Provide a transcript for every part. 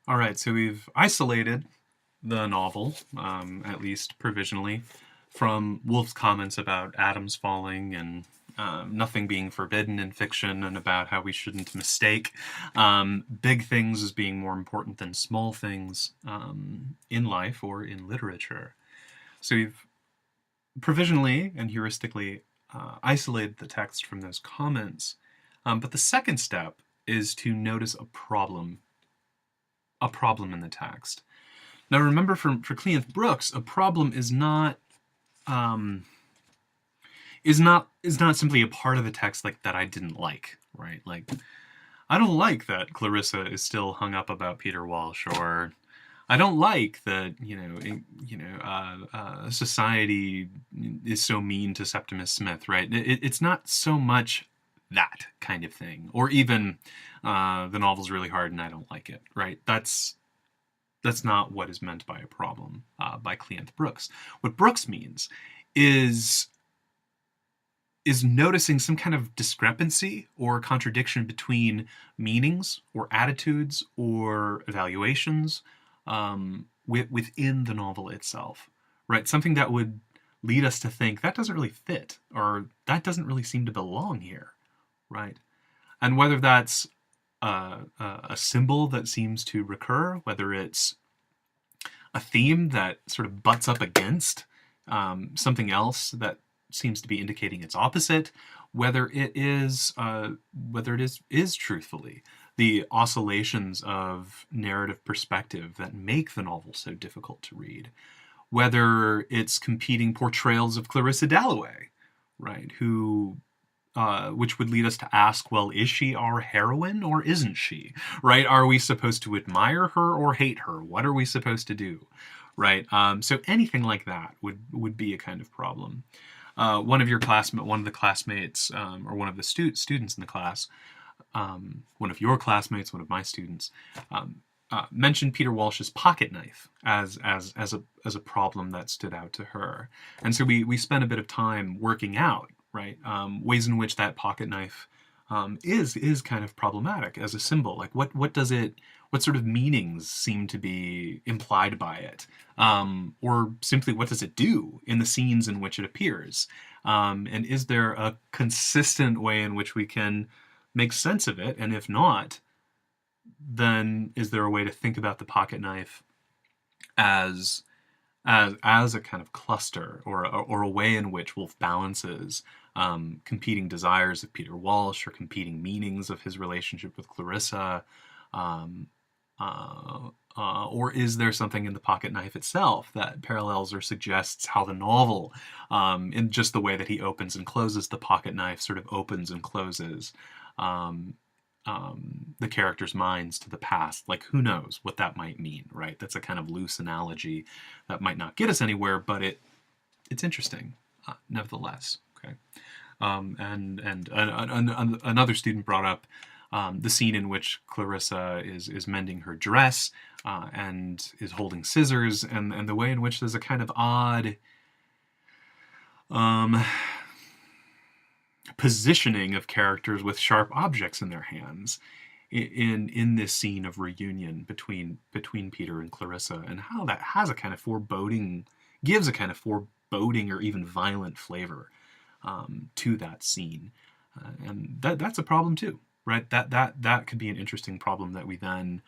All right, so we've isolated the novel, at least provisionally, from Woolf's comments about atoms falling and nothing being forbidden in fiction, and about how we shouldn't mistake big things as being more important than small things in life or in literature. So we've provisionally and heuristically isolated the text from those comments. But the second step is to notice a problem in the text. Now, remember, for Cleanth Brooks, a problem um, is not simply a part of the text like that I didn't like, right? Like, I don't like that Clarissa is still hung up about Peter Walsh, or I don't like that society is so mean to Septimus Smith, right? It's not so much that kind of thing, or even the novel's really hard and I don't like it, right? That's not what is meant by a problem by Cleanth Brooks. What Brooks means is is noticing some kind of discrepancy or contradiction between meanings or attitudes or evaluations within the novel itself, right? Something that would lead us to think that doesn't really fit, or that doesn't really seem to belong here, right? And whether that's a symbol that seems to recur, whether it's a theme that sort of butts up against something else that seems to be indicating its opposite, whether it is truthfully the oscillations of narrative perspective that make the novel so difficult to read, whether it's competing portrayals of Clarissa Dalloway, right, who which would lead us to ask, well, is she our heroine or isn't she? Right? Are we supposed to admire her or hate her? What are we supposed to do? Right? So anything like that would be a kind of problem. One of the classmates, or one of the students in the class, one of your classmates, one of my students, mentioned Peter Walsh's pocket knife as a problem that stood out to her, and so we spent a bit of time working out, right, ways in which that pocket knife is kind of problematic as a symbol. Like, what sort of meanings seem to be implied by it, or simply what does it do in the scenes in which it appears, and is there a consistent way in which we can make sense of it, and if not, then is there a way to think about the pocket knife as as a kind of cluster, or a way in which Woolf balances competing desires of Peter Walsh or competing meanings of his relationship with Clarissa, um, or is there something in the pocket knife itself that parallels or suggests how the novel, in just the way that he opens and closes the pocket knife, sort of opens and closes um, the characters' minds to the past? Like, who knows what that might mean, right? That's a kind of loose analogy that might not get us anywhere, but it's interesting, nevertheless. Okay, and another student brought up the scene in which Clarissa is mending her dress and is holding scissors, and the way in which there's a kind of odd um, positioning of characters with sharp objects in their hands in this scene of reunion between Peter and Clarissa, and how that has a kind of foreboding, gives a kind of foreboding or even violent flavor to that scene, and that's a problem too, right? That could be an interesting problem that we then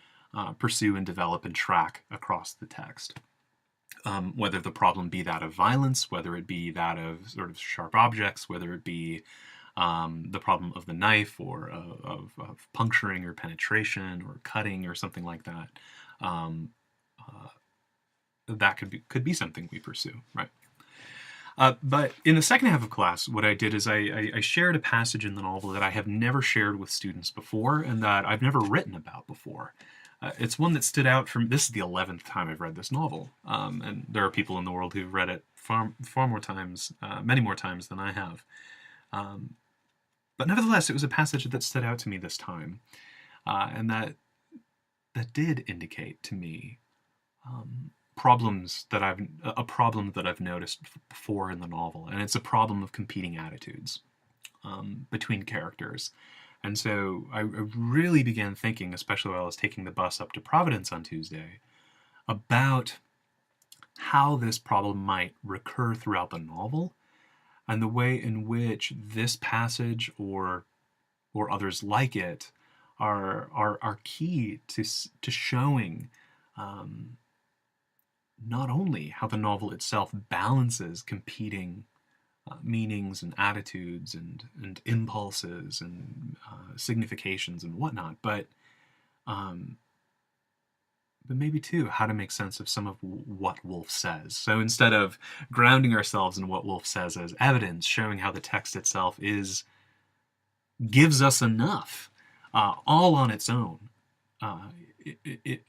pursue and develop and track across the text. Whether the problem be that of violence, whether it be that of sort of sharp objects, whether it be the problem of the knife, or of puncturing or penetration or cutting or something like that, um, that could be something we pursue, right? But in the second half of class, what I did is I shared a passage in the novel that I have never shared with students before, and that I've never written about before. It's one that stood out from. This is the 11th time I've read this novel, and there are people in the world who've read it far more times, many more times than I have. Um, but nevertheless, it was a passage that stood out to me this time, and that did indicate to me problems that I've noticed before in the novel, and it's a problem of competing attitudes between characters, And so I really began thinking, especially while I was taking the bus up to Providence on Tuesday, about how this problem might recur throughout the novel and the way in which this passage or others like it are key to showing not only how the novel itself balances competing meanings and attitudes and impulses and significations and whatnot, but maybe too how to make sense of some of what Woolf says. So instead of grounding ourselves in what Woolf says as evidence, showing how the text itself gives us enough, all on its own. It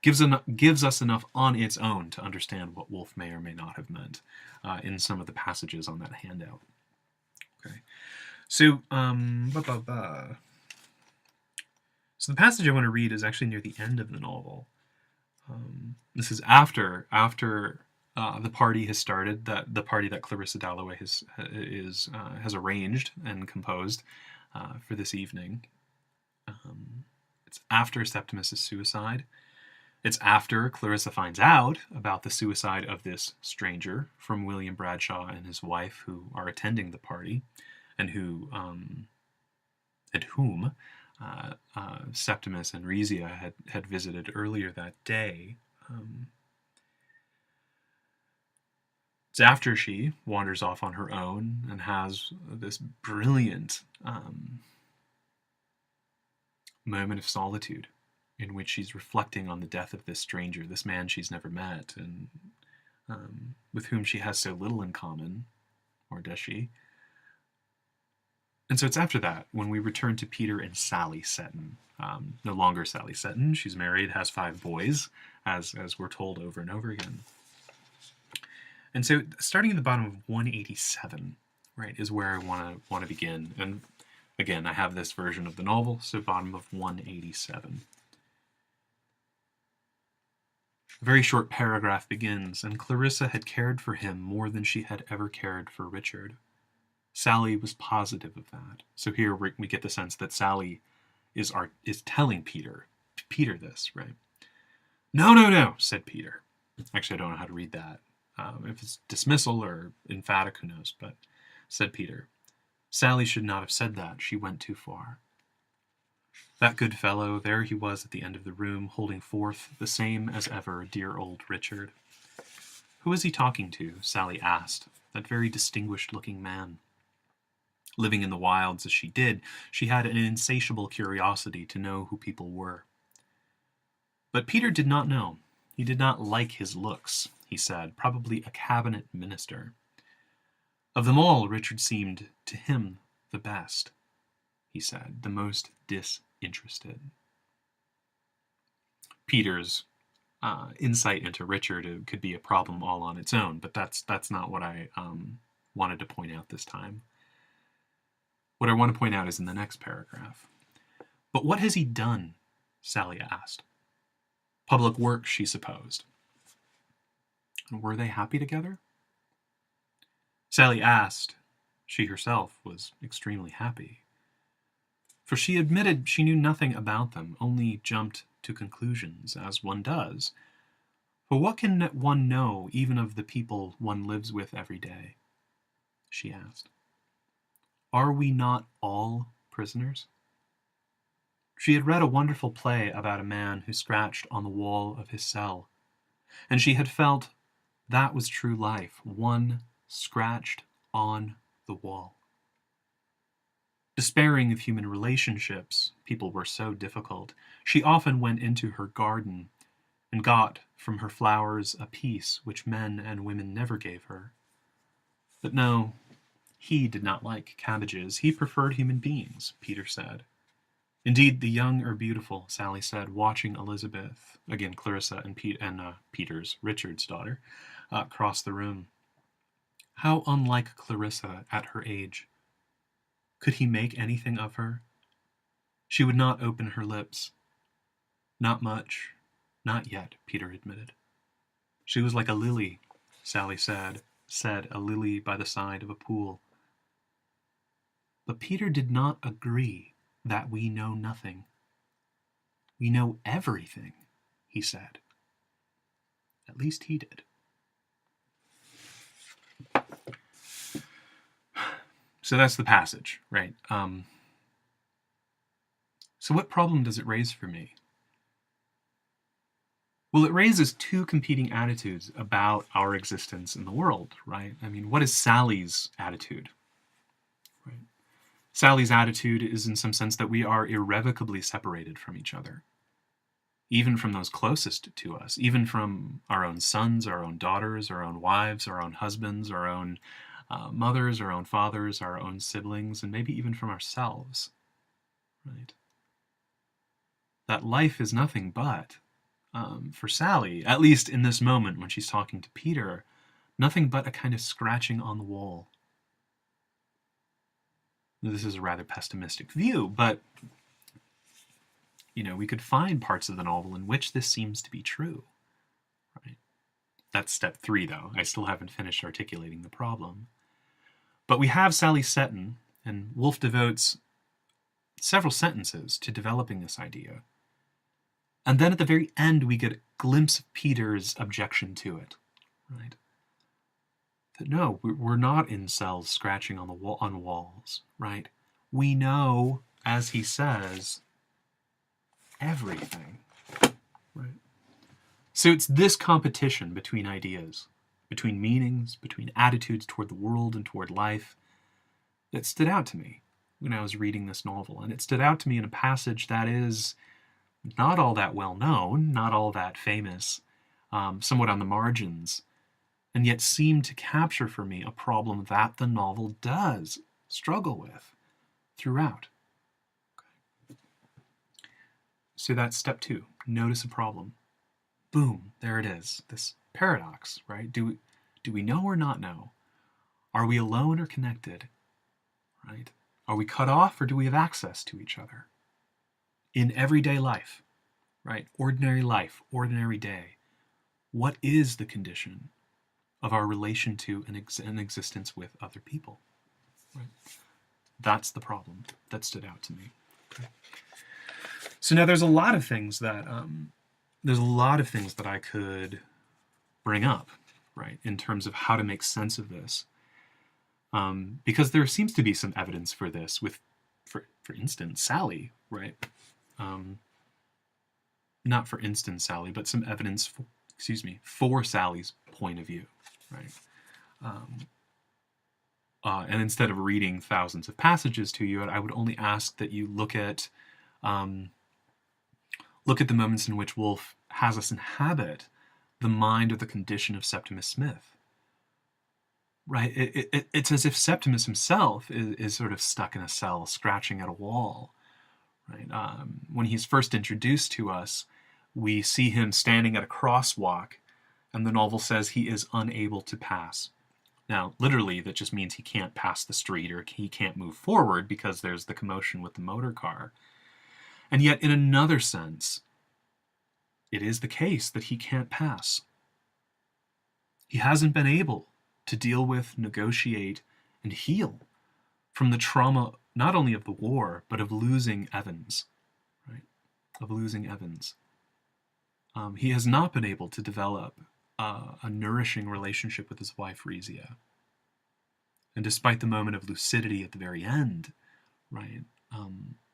gives us enough on its own to understand what Woolf may or may not have meant in some of the passages on that handout. Okay, so so the passage I want to read is actually near the end of the novel. This is after the party has started, that the party that Clarissa Dalloway has arranged and composed for this evening. It's after Septimus's suicide. It's after Clarissa finds out about the suicide of this stranger from William Bradshaw and his wife, who are attending the party, and whom Septimus and Rhesia had visited earlier that day. It's after she wanders off on her own and has this brilliant moment of solitude in which she's reflecting on the death of this stranger, this man she's never met, and with whom she has so little in common, or does she? And so it's after that when we return to Peter and Sally Seton. No longer Sally Seton. She's married, has 5 boys, as we're told over and over again. And so starting at the bottom of 187, right, is where I want to begin. And again, I have this version of the novel, so bottom of 187. A very short paragraph begins, and Clarissa had cared for him more than she had ever cared for Richard. Sally was positive of that. So here we get the sense that Sally is telling Peter this, right? No, said Peter. Actually, I don't know how to read that. If it's dismissal or emphatic, who knows, but said Peter. Sally should not have said that. She went too far. That good fellow, there he was at the end of the room, holding forth, the same as ever, dear old Richard. Who is he talking to? Sally asked. That very distinguished-looking man. Living in the wilds as she did, she had an insatiable curiosity to know who people were. But Peter did not know. He did not like his looks, he said, probably a cabinet minister. Of them all, Richard seemed to him the best, he said, the most disinterested. Peter's insight into Richard could be a problem all on its own, but that's not what I wanted to point out this time. What I want to point out is in the next paragraph. But what has he done? Sally asked. Public work, she supposed. And were they happy together? Sally asked. She herself was extremely happy. For she admitted she knew nothing about them, only jumped to conclusions, as one does. For what can one know even of the people one lives with every day? She asked. Are we not all prisoners? She had read a wonderful play about a man who scratched on the wall of his cell, and she had felt that was true life, one scratched on the wall. Despairing of human relationships, people were so difficult, she often went into her garden and got from her flowers a peace which men and women never gave her. But no, he did not like cabbages. He preferred human beings, Peter said. Indeed, the young are beautiful, Sally said, watching Elizabeth, again Clarissa and Peter's, Richard's daughter, cross the room. How unlike Clarissa at her age. Could he make anything of her? She would not open her lips. Not much. Not yet, Peter admitted. She was like a lily, Sally said, a lily by the side of a pool. But Peter did not agree that we know nothing. We know everything, he said. At least he did. So that's the passage, right? So what problem does it raise for me? Well, it raises two competing attitudes about our existence in the world, right? I mean, what is Sally's attitude? Right? Sally's attitude is in some sense that we are irrevocably separated from each other, even from those closest to us, even from our own sons, our own daughters, our own wives, our own husbands, our own mothers, our own fathers, our own siblings, and maybe even from ourselves, right? That life is nothing but, for Sally, at least in this moment when she's talking to Peter, nothing but a kind of scratching on the wall. This is a rather pessimistic view, but we could find parts of the novel in which this seems to be true. Right? That's step 3, though. I still haven't finished articulating the problem. But we have Sally Seton, and Woolf devotes several sentences to developing this idea. And then at the very end, we get a glimpse of Peter's objection to it. Right? That no, we're not in cells scratching on walls. Right? We know, as he says, everything. Right? So it's this competition between ideas, between meanings, between attitudes toward the world and toward life, that stood out to me when I was reading this novel. And it stood out to me in a passage that is not all that well known, not all that famous, somewhat on the margins, and yet seemed to capture for me a problem that the novel does struggle with throughout. Okay. So that's step 2. Notice a problem. Boom, there it is. This paradox, right? Do we know or not know? Are we alone or connected? Right? Are we cut off or do we have access to each other? In everyday life, right? Ordinary life, ordinary day. What is the condition of our relation to an existence with other people? Right? That's the problem that stood out to me. Okay. So now there's a lot of things that I could bring up, right, in terms of how to make sense of this. Because there seems to be some evidence for this with, for instance, Sally, right? Not for instance Sally, but some evidence, for Sally's point of view, right? And instead of reading thousands of passages to you, I would only ask that you look at the moments in which Woolf has us inhabit the mind or the condition of Septimus Smith. Right? It's as if Septimus himself is sort of stuck in a cell, scratching at a wall. Right? When he's first introduced to us, we see him standing at a crosswalk, and the novel says he is unable to pass. Now, literally, that just means he can't pass the street or he can't move forward because there's the commotion with the motor car. And yet, in another sense, it is the case that he can't pass. He hasn't been able to deal with, negotiate, and heal from the trauma not only of the war, but of losing Evans, right? Of losing Evans. He has not been able to develop a nourishing relationship with his wife, Rezia. And despite the moment of lucidity at the very end, right,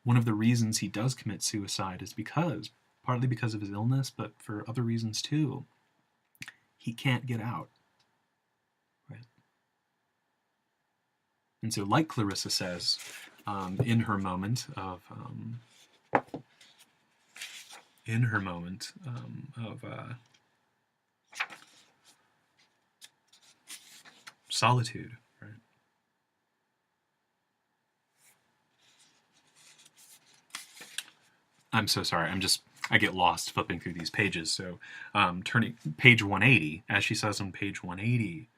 one of the reasons he does commit suicide is partly because of his illness, but for other reasons too, he can't get out. Right? And so, like Clarissa says, in her moment of solitude, right? I'm so sorry. I get lost flipping through these pages. So, turning page 180, as she says on page 180,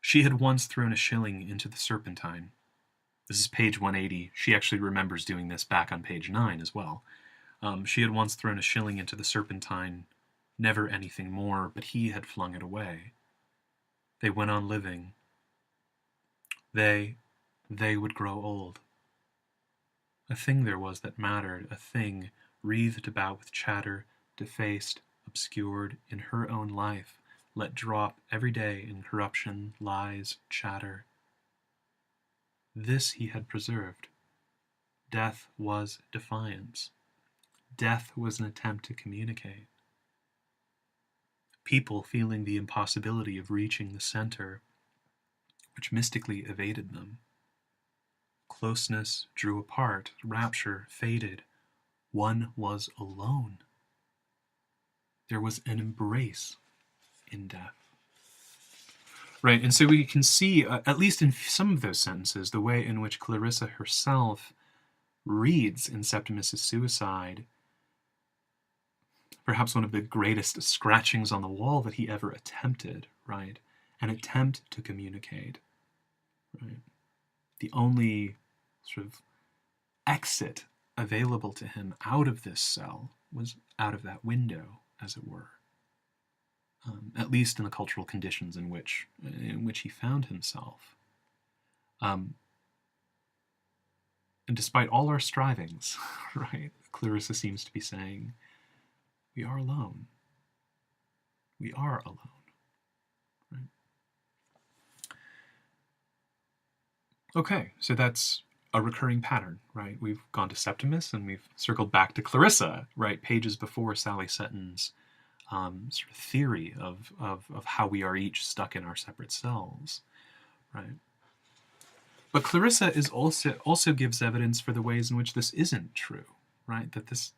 she had once thrown a shilling into the Serpentine. This is page 180. She actually remembers doing this back on page 9 as well. She had once thrown a shilling into the Serpentine, never anything more, but he had flung it away. They went on living. They, they would grow old. A thing there was that mattered, a thing wreathed about with chatter, defaced, obscured in her own life, let drop every day in corruption, lies, chatter. This he had preserved. Death was defiance. Death was an attempt to communicate. People feeling the impossibility of reaching the center, which mystically evaded them. Closeness drew apart, rapture faded. One was alone. There was an embrace in death. Right, and so we can see, at least in some of those sentences, the way in which Clarissa herself reads in Septimus's suicide perhaps one of the greatest scratchings on the wall that he ever attempted, right? An attempt to communicate, right? The only sort of exit available to him out of this cell was out of that window, as it were. At least in the cultural conditions in which he found himself. And despite all our strivings, right, Clarissa seems to be saying, we are alone. We are alone. Right? Okay, so that's a recurring pattern, right? We've gone to Septimus and we've circled back to Clarissa, right? Pages before Sally Setton's sort of theory of how we are each stuck in our separate selves, right? But Clarissa is also gives evidence for the ways in which this isn't true, right? That this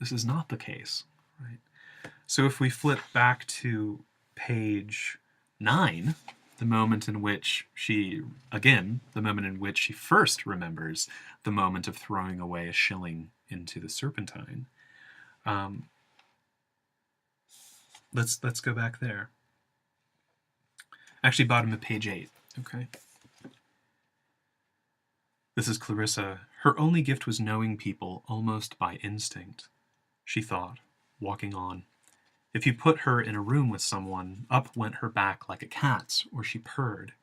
is not the case, right? So if we flip back to page 9, the moment in which she first remembers the moment of throwing away a shilling into the Serpentine. Let's go back there. Actually, bottom of page 8, okay? This is Clarissa. Her only gift was knowing people almost by instinct, she thought, walking on. If you put her in a room with someone, up went her back like a cat's, or she purred.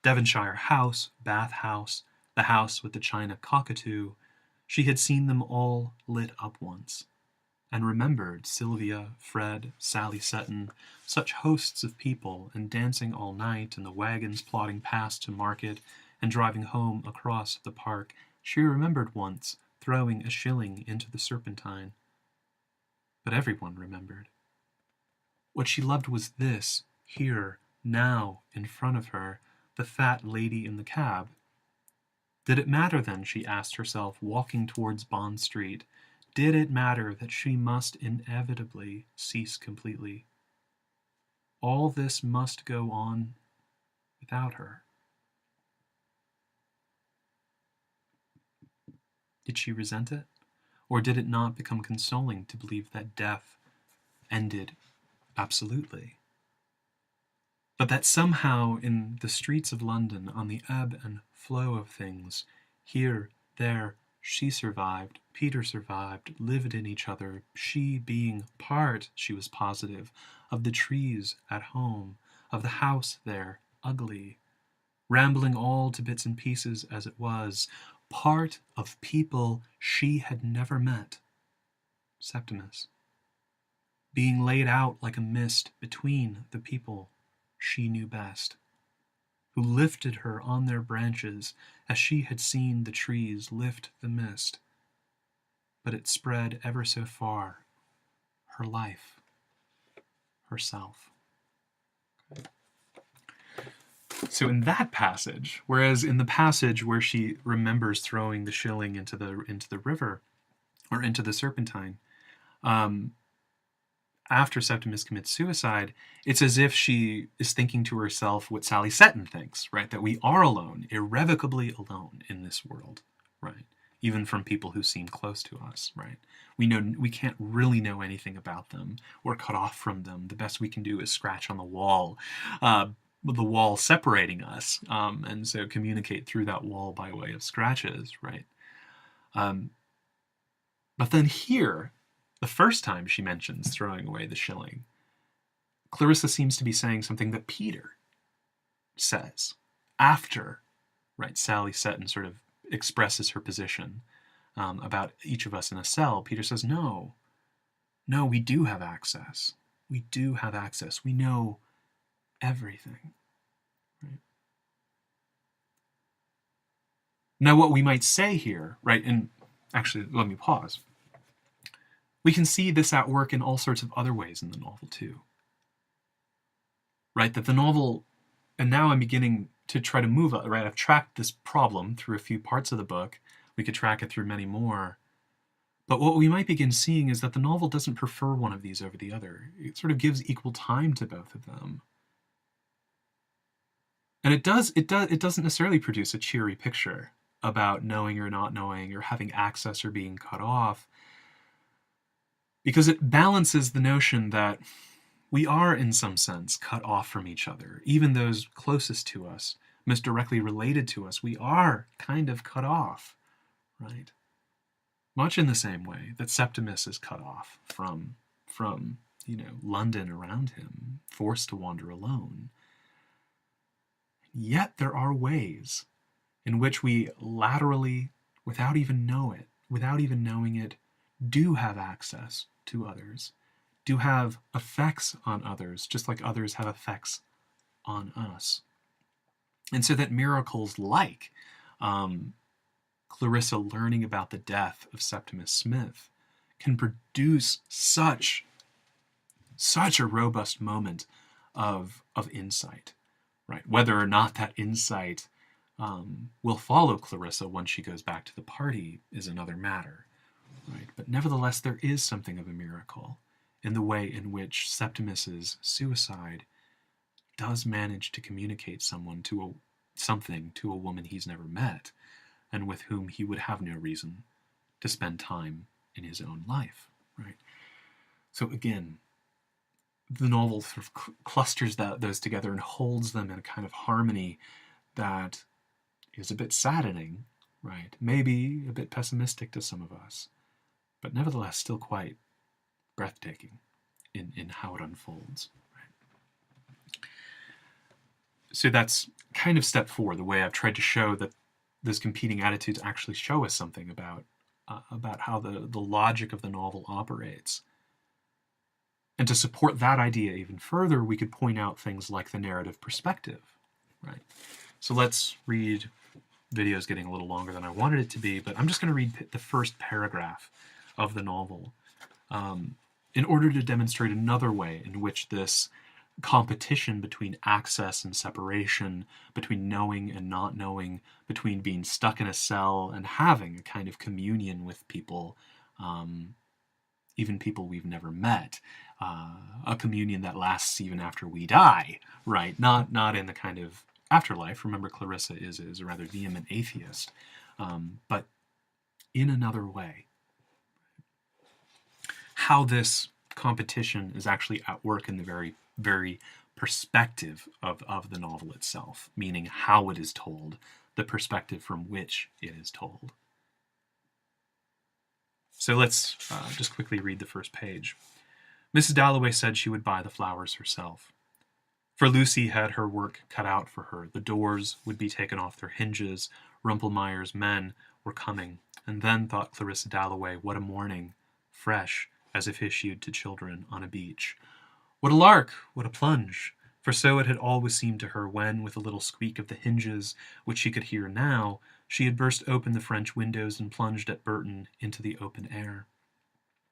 Devonshire House, Bath House, the house with the china cockatoo, she had seen them all lit up once, and remembered Sylvia, Fred, Sally Setton, such hosts of people, and dancing all night, and the wagons plodding past to market, and driving home across the park. She remembered once throwing a shilling into the Serpentine. But everyone remembered. What she loved was this, here, now, in front of her, the fat lady in the cab. Did it matter then, she asked herself, walking towards Bond Street, did it matter that she must inevitably cease completely? All this must go on without her. Did she resent it? Or did it not become consoling to believe that death ended absolutely? But that somehow in the streets of London, on the ebb and flow of things, here, there, she survived, Peter survived, lived in each other, she being part, she was positive, of the trees at home, of the house there, ugly, rambling all to bits and pieces as it was, part of people she had never met. Septimus. Being laid out like a mist between the people she knew best, who lifted her on their branches as she had seen the trees lift the mist. But it spread ever so far, her life, herself. So in that passage, whereas in the passage where she remembers throwing the shilling into the river, or into the Serpentine, after Septimus commits suicide, it's as if she is thinking to herself what Sally Setton thinks, right? That we are alone, irrevocably alone in this world, right? Even from people who seem close to us, right? We can't really know anything about them. We're cut off from them. The best we can do is scratch on the wall separating us, and so communicate through that wall by way of scratches, right? But then here, the first time she mentions throwing away the shilling, Clarissa seems to be saying something that Peter says after, right, Sally Seton sort of expresses her position about each of us in a cell, Peter says, no, we do have access. We do have access. We know everything. Right? Now, what we might say here, right, and actually, let me pause. We can see this at work in all sorts of other ways in the novel, too. Right, that the novel, and now I'm beginning to try to move it, right? I've tracked this problem through a few parts of the book. We could track it through many more. But what we might begin seeing is that the novel doesn't prefer one of these over the other. It sort of gives equal time to both of them. And it doesn't necessarily produce a cheery picture about knowing or not knowing or having access or being cut off, because it balances the notion that we are, in some sense, cut off from each other. Even those closest to us, most directly related to us, we are kind of cut off, right? Much in the same way that Septimus is cut off from London around him, forced to wander alone. Yet there are ways in which we laterally, without even knowing it, do have access to others, do have effects on others, just like others have effects on us. And so that miracles like Clarissa learning about the death of Septimus Smith can produce such a robust moment of insight, right? Whether or not that insight will follow Clarissa once she goes back to the party is another matter, right? But nevertheless, there is something of a miracle in the way in which Septimus's suicide does manage to communicate something to a woman he's never met, and with whom he would have no reason to spend time in his own life, right? So again, the novel sort of clusters those together and holds them in a kind of harmony that is a bit saddening, right? Maybe a bit pessimistic to some of us, but nevertheless still quite breathtaking in how it unfolds. Right? So that's kind of step 4, the way I've tried to show that those competing attitudes actually show us something about how the logic of the novel operates. And to support that idea even further, we could point out things like the narrative perspective, right? So let's read. Video is getting a little longer than I wanted it to be, but I'm just going to read the first paragraph of the novel in order to demonstrate another way in which this competition between access and separation, between knowing and not knowing, between being stuck in a cell and having a kind of communion with people, even people we've never met, a communion that lasts even after we die, right? Not in the kind of afterlife. Remember, Clarissa is a rather vehement atheist, but in another way. How this competition is actually at work in the very, very perspective of the novel itself, meaning how it is told, the perspective from which it is told. So let's just quickly read the first page. Mrs. Dalloway said she would buy the flowers herself. For Lucy had her work cut out for her. The doors would be taken off their hinges. Rumpelmeyer's men were coming. And then, thought Clarissa Dalloway, what a morning, fresh, as if issued to children on a beach. What a lark, what a plunge! For so it had always seemed to her when, with a little squeak of the hinges, which she could hear now, she had burst open the French windows and plunged at Burton into the open air.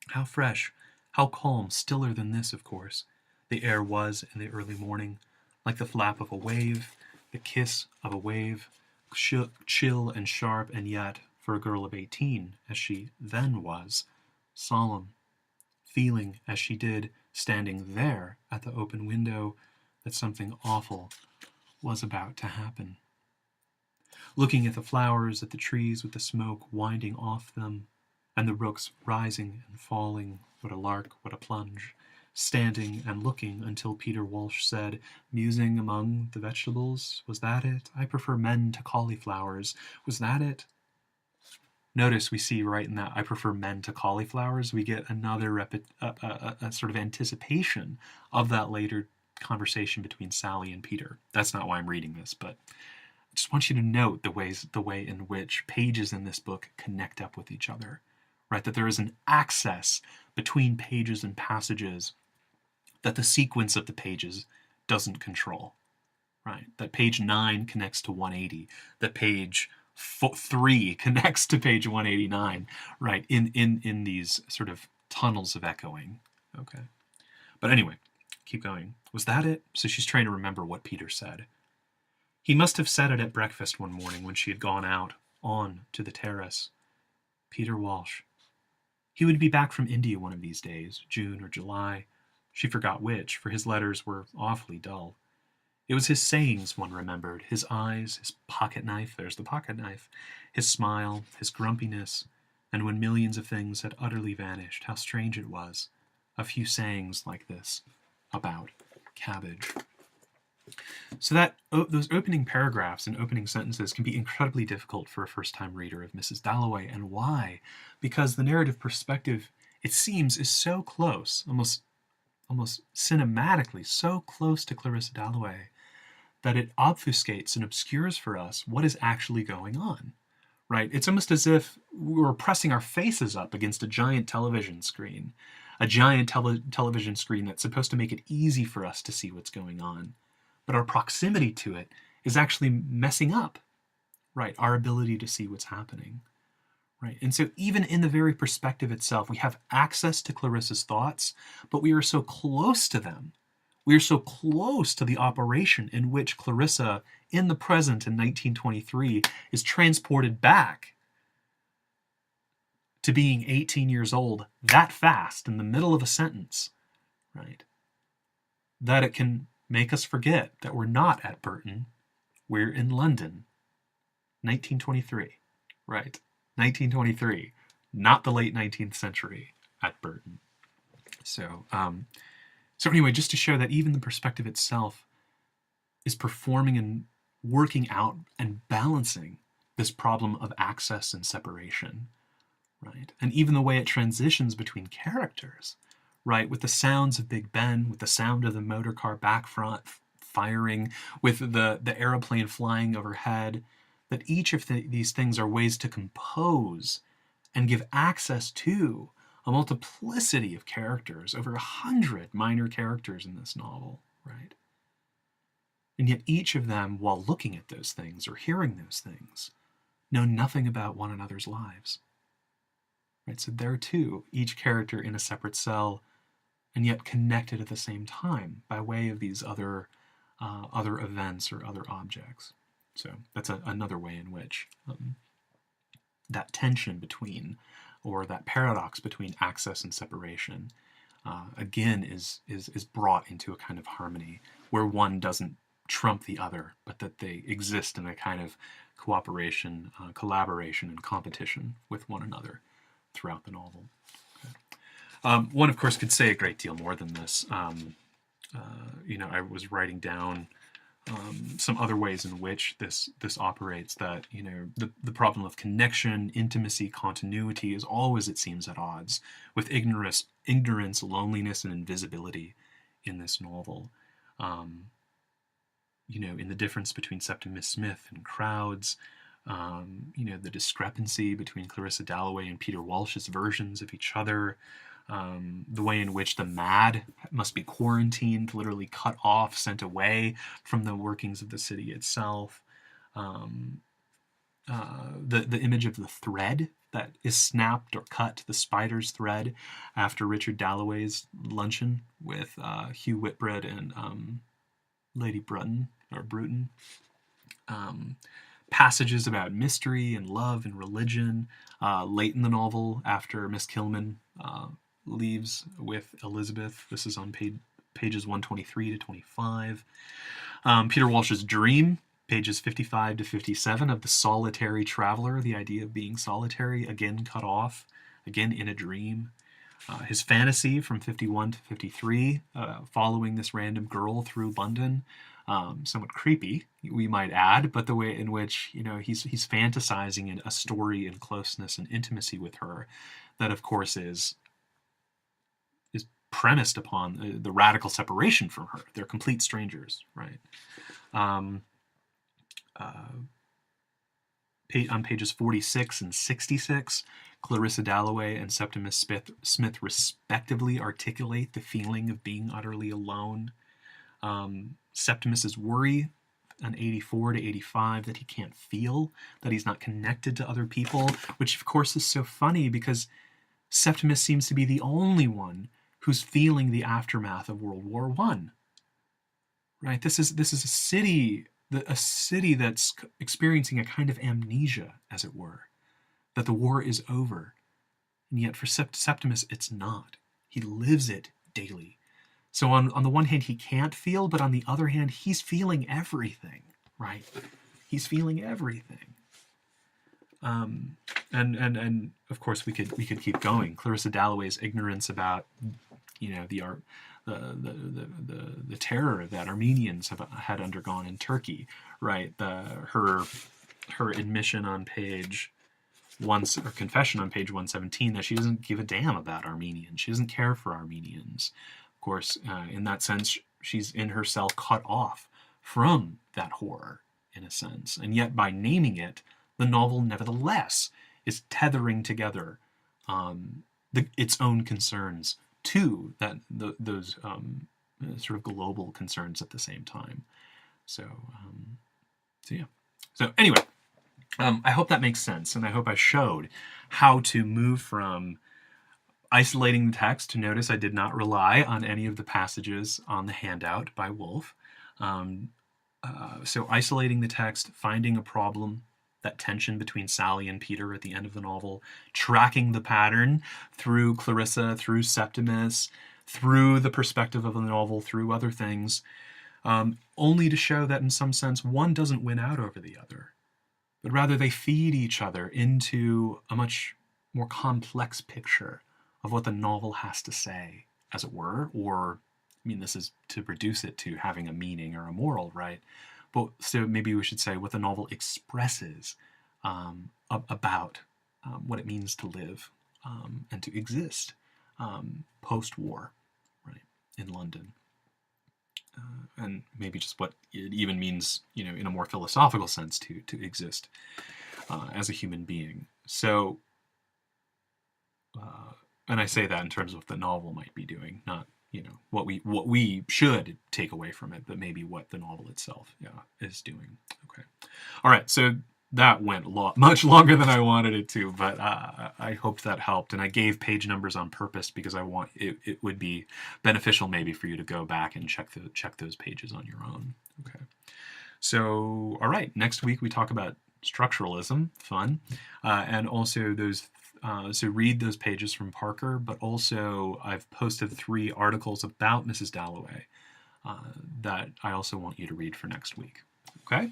How fresh, how calm, stiller than this, of course. The air was, in the early morning, like the flap of a wave, the kiss of a wave, chill and sharp, and yet, for a girl of 18, as she then was, solemn, feeling, as she did, standing there at the open window, that something awful was about to happen. Looking at the flowers, at the trees with the smoke winding off them, and the rooks rising and falling, what a lark, what a plunge, standing and looking until Peter Walsh said, musing among the vegetables, was that it? I prefer men to cauliflowers. Was that it? Notice we see right in that I prefer men to cauliflowers, we get another a sort of anticipation of that later conversation between Sally and Peter. That's not why I'm reading this, but just want you to note the way in which pages in this book connect up with each other, right? That there is an access between pages and passages that the sequence of the pages doesn't control, right? That page 9 connects to 180, that page 3 connects to page 189, right? In these sort of tunnels of echoing. Okay. But anyway, keep going. Was that it? So she's trying to remember what Peter said. He must have said it at breakfast one morning when she had gone out on to the terrace. Peter Walsh. He would be back from India one of these days, June or July. She forgot which, for his letters were awfully dull. It was his sayings one remembered, his eyes, his pocket knife, there's the pocket knife, his smile, his grumpiness, and when millions of things had utterly vanished, how strange it was. A few sayings like this about cabbage. So that those opening paragraphs and opening sentences can be incredibly difficult for a first-time reader of Mrs. Dalloway. And why? Because the narrative perspective, it seems, is so close, almost cinematically so close to Clarissa Dalloway, that it obfuscates and obscures for us what is actually going on, right? It's almost as if we were pressing our faces up against a giant television screen, a giant television screen that's supposed to make it easy for us to see what's going on. But our proximity to it is actually messing up, right, our ability to see what's happening, right? And so even in the very perspective itself, we have access to Clarissa's thoughts, but we are so close to them. We are so close to the operation in which Clarissa, in the present in 1923, is transported back to being 18 years old that fast in the middle of a sentence, right? That it can make us forget that we're not at Burton, we're in London, 1923, right? 1923, not the late 19th century at Burton. So anyway, just to show that even the perspective itself is performing and working out and balancing this problem of access and separation, right? And even the way it transitions between characters, right? With the sounds of Big Ben, with the sound of the motor car back front firing, with the aeroplane flying overhead, that each of these things are ways to compose and give access to a multiplicity of characters, over 100 minor characters in this novel, right? And yet each of them, while looking at those things or hearing those things, know nothing about one another's lives, right? So there too, each character in a separate cell, and yet connected at the same time by way of these other events or other objects. So that's another way in which that tension between, or that paradox between access and separation, again is brought into a kind of harmony where one doesn't trump the other, but that they exist in a kind of cooperation, collaboration, and competition with one another throughout the novel. Okay. One, of course, could say a great deal more than this. I was writing down some other ways in which this operates, that the problem of connection, intimacy, continuity is always, it seems, at odds with ignorance, loneliness, and invisibility in this novel. In the difference between Septimus Smith and crowds, the discrepancy between Clarissa Dalloway and Peter Walsh's versions of each other, the way in which the mad must be quarantined, literally cut off, sent away from the workings of the city itself. The image of the thread that is snapped or cut, the spider's thread, after Richard Dalloway's luncheon with Hugh Whitbread and Lady Bruton. Passages about mystery and love and religion late in the novel, after Miss Kilman leaves with Elizabeth. This is on pages 123 to 25. Peter Walsh's dream, pages 55 to 57, of the solitary traveler, the idea of being solitary, again cut off, again in a dream. His fantasy from 51 to 53, following this random girl through London, somewhat creepy, we might add, but the way in which he's fantasizing in a story in closeness and intimacy with her, that of course is premised upon the radical separation from her. They're complete strangers, right? on pages 46 and 66, Clarissa Dalloway and Septimus Smith respectively articulate the feeling of being utterly alone. Septimus's worry on 84 to 85 that he can't feel, that he's not connected to other people, which of course is so funny because Septimus seems to be the only one who's feeling the aftermath of World War I. Right? This is a city that's experiencing a kind of amnesia, as it were, that the war is over. And yet for Septimus, it's not. He lives it daily. So on the one hand, he can't feel, but on the other hand, he's feeling everything, right? He's feeling everything. And of course we could keep going. Clarissa Dalloway's ignorance about, the terror that Armenians had undergone in Turkey, right? Her admission on page or confession on page 117 that she doesn't give a damn about Armenians. She doesn't care for Armenians. Of course, in that sense, she's in herself cut off from that horror, in a sense. And yet, by naming it, the novel, nevertheless, is tethering together its own concerns to those sort of global concerns at the same time. So yeah. So anyway, I hope that makes sense, and I hope I showed how to move from isolating the text. To notice I did not rely on any of the passages on the handout by Wolf. So isolating the text, finding a problem, that tension between Sally and Peter at the end of the novel, tracking the pattern through Clarissa, through Septimus, through the perspective of the novel, through other things, only to show that in some sense one doesn't win out over the other, but rather they feed each other into a much more complex picture of what the novel has to say, as it were, or, I mean, this is to reduce it to having a meaning or a moral, right? But so maybe we should say what the novel expresses about what it means to live and to exist post-war, right, in London. And maybe just what it even means, in a more philosophical sense to exist as a human being. So, and I say that in terms of what the novel might be doing, not what we should take away from it, but maybe what the novel itself is doing. Okay, all right. So that went much longer than I wanted it to, but I hoped that helped, and I gave page numbers on purpose because I want it would be beneficial maybe for you to go back and check those pages on your own. Okay. So all right, next week we talk about structuralism, fun, and also those. So read those pages from Parker, but also I've posted 3 articles about Mrs. Dalloway that I also want you to read for next week. Okay?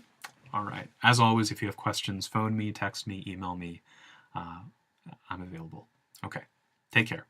All right. As always, if you have questions, phone me, text me, email me. I'm available. Okay. Take care.